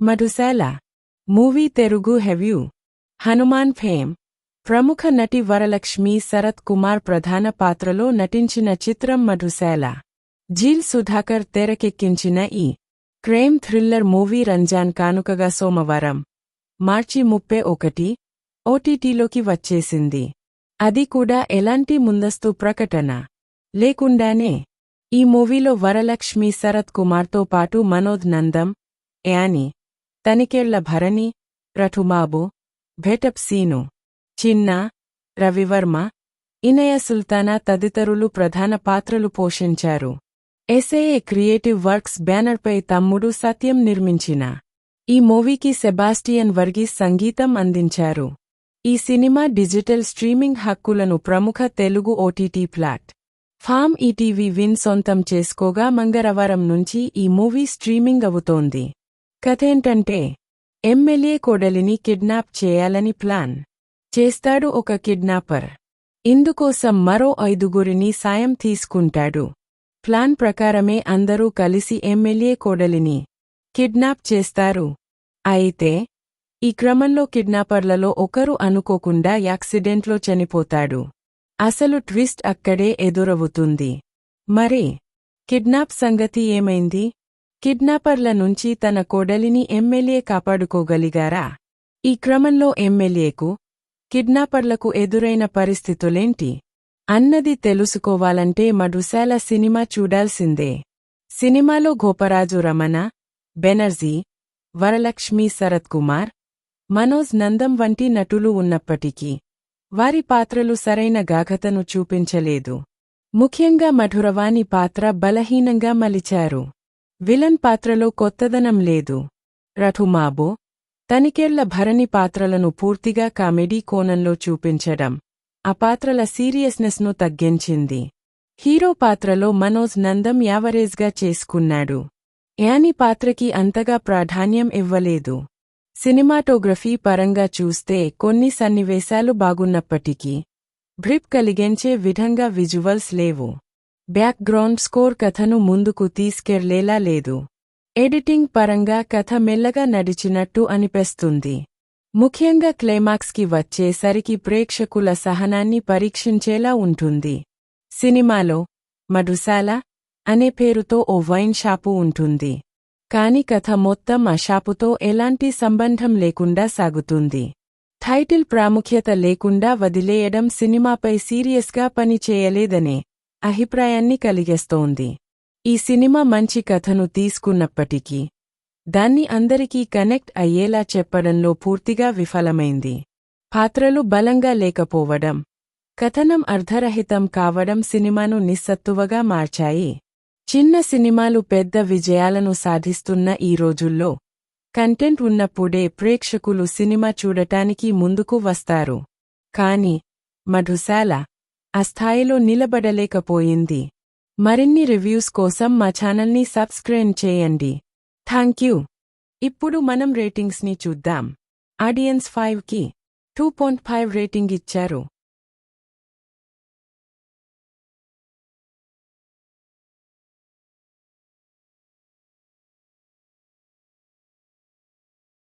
మధుశాల movie Telugu హెవ్యూ Hanuman fame ప్రముఖ నటి వరలక్ష్మి శరత్ కుమార్ ప్రధాన పాత్రలో నటించిన చిత్రం మధుశాల. జీల్ సుధాకర్ తెరకెక్కించిన ఈ క్రైమ్ థ్రిల్లర్ మూవీ రంజాన్ కానుకగా సోమవారం మార్చి 31 ఓటీటీలోకి వచ్చేసింది. అది కూడా ఎలాంటి ముందస్తు ప్రకటన లేకుండానే. ఈ మూవీలో వరలక్ష్మి శరత్ కుమార్తో పాటు మనోజ్ నందం, యాని, తనికెళ్ల భరణి, రఠుబాబు, భేటప్ సీను, చిన్న, రవివర్మ, ఇనయ సుల్తానా తదితరులు ప్రధాన పాత్రలు పోషించారు. ఎస్ఏఏ క్రియేటివ్ వర్క్స్ బ్యానర్పై తమ్ముడు సత్యం నిర్మించిన ఈ మూవీకి సెబాస్టియన్ వర్గీస్ సంగీతం అందించారు. ఈ సినిమా డిజిటల్ స్ట్రీమింగ్ హక్కులను ప్రముఖ Telugu OTT platform ETV Win సొంతం చేసుకోగా మంగళవారం నుంచి ఈ మూవీ స్ట్రీమింగ్ అవుతోంది. కథేంటంటే, ఎమ్మెల్యే కోడలిని కిడ్నాప్ చేయాలని ప్లాన్ చేస్తాడు ఒక కిడ్నాపర్. ఇందుకోసం మరో 5గురిని సాయం తీసుకుంటాడు. ప్లాన్ ప్రకారమే అందరూ కలిసి ఎమ్మెల్యే కోడలిని కిడ్నాప్ చేస్తారు. అయితే ఈ క్రమంలో కిడ్నాపర్లలో ఒకరు అనుకోకుండా యాక్సిడెంట్లో చనిపోతాడు. అసలు ట్విస్ట్ అక్కడే ఎదురవుతుంది. మరి కిడ్నాప్ సంగతి ఏమైంది? కిడ్నాపర్ల నుంచి తన కోడలిని ఎమ్మెల్యే కాపాడుకోగలిగారా? ఈ క్రమంలో ఎమ్మెల్యేకు, కిడ్నాపర్లకు ఎదురైన పరిస్థితులేంటి అన్నది తెలుసుకోవాలంటే మధుశాల సినిమా చూడాల్సిందే. సినిమాలో గోపరాజు రమణ, బెనర్జీ, వరలక్ష్మి శరత్ కుమార్, మనోజ్ నందం వంటి నటులు ఉన్నప్పటికీ వారి పాత్రలు సరైన గాఢతను చూపించలేదు. ముఖ్యంగా మధురవాణి పాత్ర బలహీనంగా మలిచారు. విలన్ పాత్రలో కొత్తదనం లేదు. రఠుబాబు, తనికెళ్ల భరణి పాత్రలను పూర్తిగా కామెడీ కోణంలో చూపించడం ఆ పాత్రల సీరియస్నెస్ను తగ్గించింది. హీరో పాత్రలో మనోజ్ నందం యావరేజ్గా చేసుకున్నాడు. యాని పాత్రకి అంతగా ప్రాధాన్యం ఇవ్వలేదు. సినిమాటోగ్రఫీ పరంగా చూస్తే కొన్ని సన్నివేశాలు బాగున్నప్పటికీ బ్రిప్ కలిగించే విధంగా విజువల్స్ లేవు. బ్యాక్గ్రౌండ్ స్కోర్ కథను ముందుకు తీసుకెళ్లేలా లేదు. ఎడిటింగ్ పరంగా కథ మెల్లగా నడిచినట్టు అనిపిస్తుంది. ముఖ్యంగా క్లైమాక్స్కి వచ్చేసరికి ప్రేక్షకుల సహనాన్ని పరీక్షించేలా ఉంటుంది. సినిమాలో మధుశాల అనే పేరుతో ఓ వైన్ షాపు ఉంటుంది. కాని కథ మొత్తం ఆ షాపుతో ఎలాంటి సంబంధం లేకుండా సాగుతుంది. టైటిల్ ప్రాముఖ్యత లేకుండా వదిలేయడం సినిమాపై సీరియస్గా పనిచేయలేదనే అభిప్రాయాన్ని కలిగిస్తోంది. ఈ సినిమా మంచి కథను తీసుకున్నప్పటికీ దాన్ని అందరికీ కనెక్ట్ అయ్యేలా చెప్పడంలో పూర్తిగా విఫలమైంది. పాత్రలు బలంగా లేకపోవడం, కథనం అర్ధరహితం కావడం సినిమాను నిస్సత్తువగా మార్చాయి. చిన్న సినిమాలు పెద్ద విజయాలను సాధిస్తున్న ఈ రోజుల్లో కంటెంట్ ఉన్నప్పుడే ప్రేక్షకులు సినిమా చూడటానికి ముందుకు వస్తారు. కాని మధుశాల ఆ స్థాయిలో నిలబడలేకపోయింది. మరిన్ని రివ్యూస్ కోసం మా ఛానల్ని సబ్స్క్రైబ్ చేయండి. థాంక్యూ. ఇప్పుడు మనం రేటింగ్స్ని చూద్దాం. ఆడియన్స్ 5కి 2.5 రేటింగ్ ఇచ్చారు.